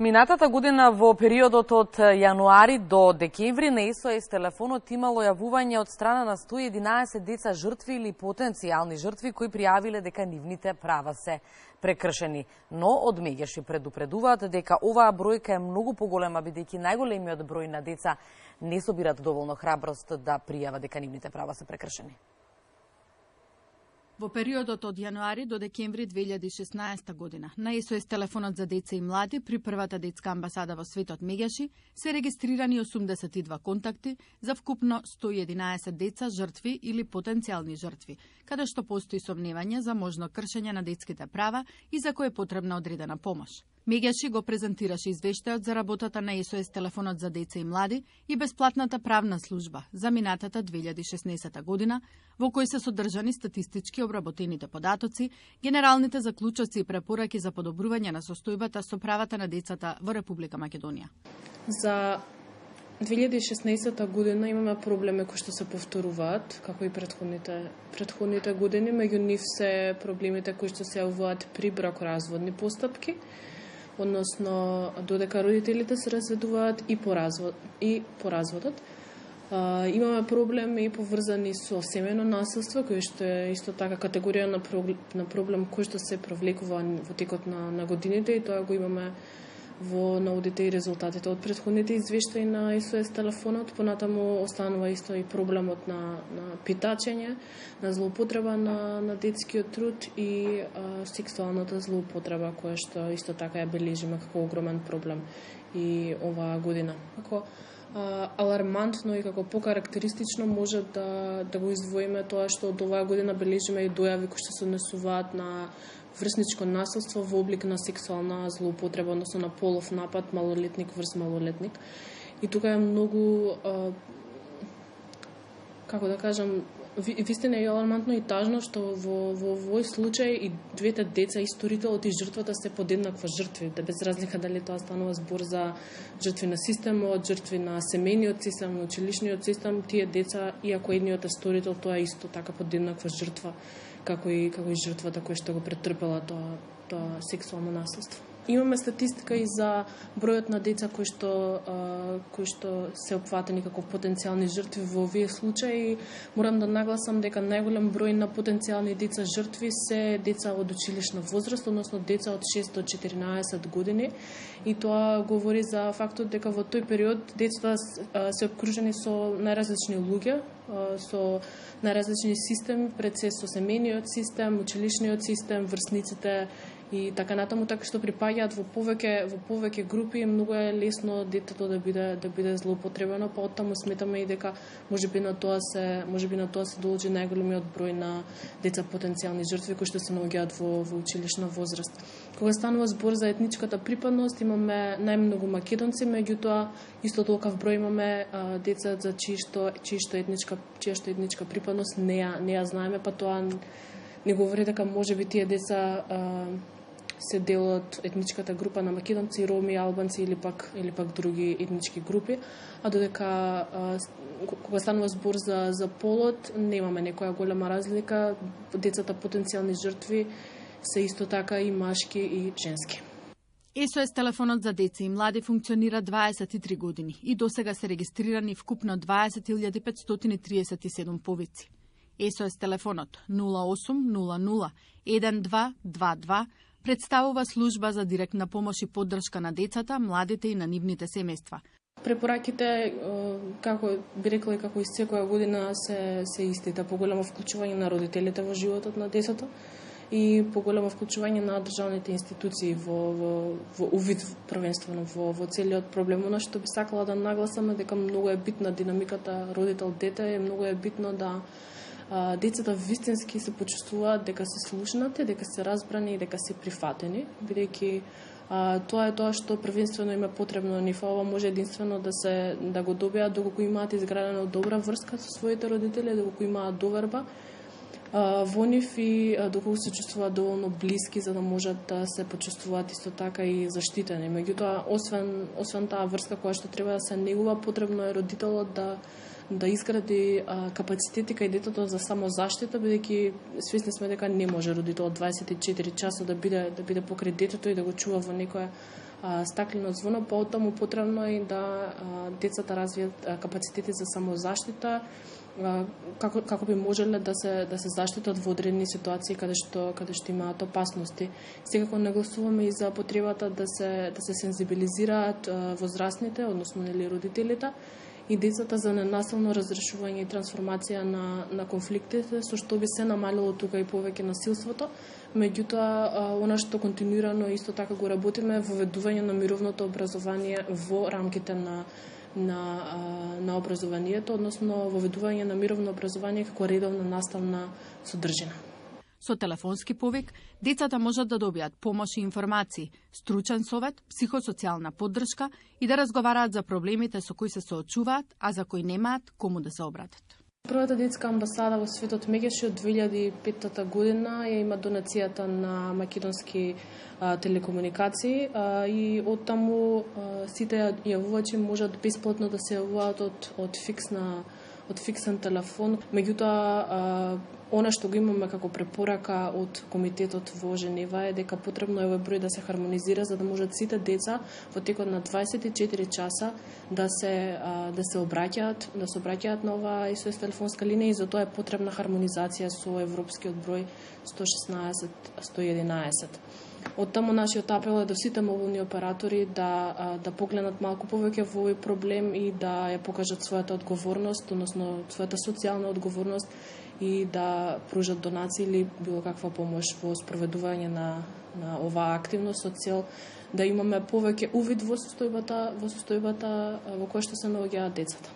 Минатата година во периодот од јануари до декември на СОС телефонот имало јавување од страна на 111 деца жртви или потенцијални жртви кои пријавиле дека нивните права се прекршени. Но од меѓаши предупредуваат дека оваа бројка е многу поголема, бидејќи најголемиот број на деца не собират доволно храброст да пријават дека нивните права се прекршени. Во периодот од јануари до декември 2016 година на СОС телефонот за деца и млади при првата детска амбасада во светот Мегјаши се регистрирани 82 контакти за вкупно 111 деца жртви или потенцијални жртви, каде што постои сомневање за можно кршење на детските права и за кој е потребна одредена помош. Мегјаши го презентираше извештајот за работата на СОС телефонот за деца и млади и бесплатната правна служба за минатата 2016 година, во кој се содржани статистички обработените податоци, генералните заклучоци и препораки за подобрување на состојбата со правата на децата во Република Македонија. За 2016 година имаме проблеми кои што се повторуваат, како и претходните години, меѓу нив се проблемите кои што се јавуваат при бракоразводни постапки, односно додека родителите се разведуваат и по разводот. Имаме проблеми поврзани со семејно насилство, кој што е исто така категорија на проблем кој што се провлекува во текот на годините, и тоа го имаме во наудите и резултатите од претходните извештаи на СОС телефонот. Понатаму останува исто и проблемот на питачење, на злоупотреба на детскиот труд и сексуалната злоупотреба, која што исто така ја бележиме како огромен проблем и оваа година. Како алармантно и како покарактеристично може да го издвоиме тоа што од оваа година бележиме и дојави кои што се однесуваат на врсничко насилство во облик на сексуална злоупотреба, односно на полов напад малолетник врз малолетник. И тука е многу, како да кажам, вистина е алармантно и тажно што во овој случај и двете деца, и сторителот и жртвата се подеднаква жртви, без разлика дали тоа станува збор за жртви на системот, жртви на семејниот систем, на училишниот систем. Тие деца, иако едниот е сторител, тоа е исто така подеднаква жртва, како и жртвата која што го претрпела тоа сексуално насилство. Имаме статистика и за бројот на деца кои што се опфатени како потенцијални жртви во овие случаи. Морам да нагласам дека најголем број на потенцијални деца жртви се деца од училишна возраст, односно деца од 6 до 14 години. И тоа говори за фактот дека во тој период децата се обкружени со најразлични луѓе, со најразлични системи, пред се со семејниот систем, училишниот систем, врсниците и така натаму, така што припаѓаат во повеќе групи, многу е лесно детето да биде злоупотребено, па оттаму сметаме и дека можеби на тоа се должи најголемиот број на деца потенцијални жртви кои што се наоѓаат во училишна возраст. Кога станува збор за етничката припадност, имаме најмногу македонци, меѓутоа исто толков број имаме деца за чијашто етничка припадност не ја знаеме, па тоа не говори дека можеби тие деца се дел од етничката група на македонци, роми, албанци или пак други етнички групи, а додека кога станува збор за полот, немаме некоја голема разлика. Децата потенцијални жртви се исто така и машки и женски. СОС телефонот за деца и млади функционира 23 години и досега се регистрирани вкупно 20.537 повици. СОС телефонот 0800 1222 представува служба за директна помош и поддршка на децата, младите и на нивните семејства. Препораките, како би рекла и како и секоја година, се истите. Поголемо вклучување на родителите во животот на децата и поголемо вклучување на државните институции во увид првенствено во целиот проблем. Она што би сакала да нагласаме дека многу е битна динамиката родител-дете, многу е битно да децата вистински се почувствуваат дека се слушнати, дека се разбрани и дека се прифатени, бидејќи тоа е тоа што првенствено им е потребно. Ова може единствено да го добијат доколку имаат изградена добра врска со своите родители, доколку имаат доверба во нив и доколку се чувствуваат доволно блиски за да можат да се почувствуваат исто така и заштитени. Меѓутоа, освен таа врска која што треба да се негува, потребно е родителот да изгради капацитети кај детето за самозаштита, бидејќи свесни сме дека не може родител 24 часа да биде покрај детето и да го чува во некоја стаклено звоно, потому потребно е да децата развијат капацитети за самозаштита, како би можеле да се заштитат во одредени ситуации каде што имаат опасности. Секако нагласуваме и за потребата да се сензибилизираат возрастните, односно нели родителите и децата за ненасилно разрешување и трансформација на конфликтите, со што би се намалило тука и повеќе насилството. Меѓутоа, она што континуирано исто така го работиме е воведување на мировното образование во рамките на образованието, односно воведување на мировно образование како редовна наставна содржина. Со телефонски повик, децата можат да добијат помош и информации, стручен совет, психосоцијална поддршка и да разговараат за проблемите со кои се соочуваат, а за кои немаат кому да се обратат. Првата детска амбасада во светот Мегеши од 2005 година ја има донацијата на македонски телекомуникации и оттаму сите јавувачи можат бесплатно да се јавуваат од фиксен телефон. Меѓутоа, она што го имаме како препорака од комитетот во Женева е дека потребно е овој број да се хармонизира за да можат сите деца во текот на 24 часа да се обраќаат на оваа SOS телефонска линија и за тоа е потребна хармонизација со европскиот број 116-111. Од таму нашиот апел е до сите мобилни оператори да погледнат малку повеќе во овој проблем и да ја покажат својата одговорност, односно својата социјална одговорност и да пружат донации или било каква помош во спроведување на оваа активност со цел да имаме повеќе увид во состојбата во која што се наоѓаат децата.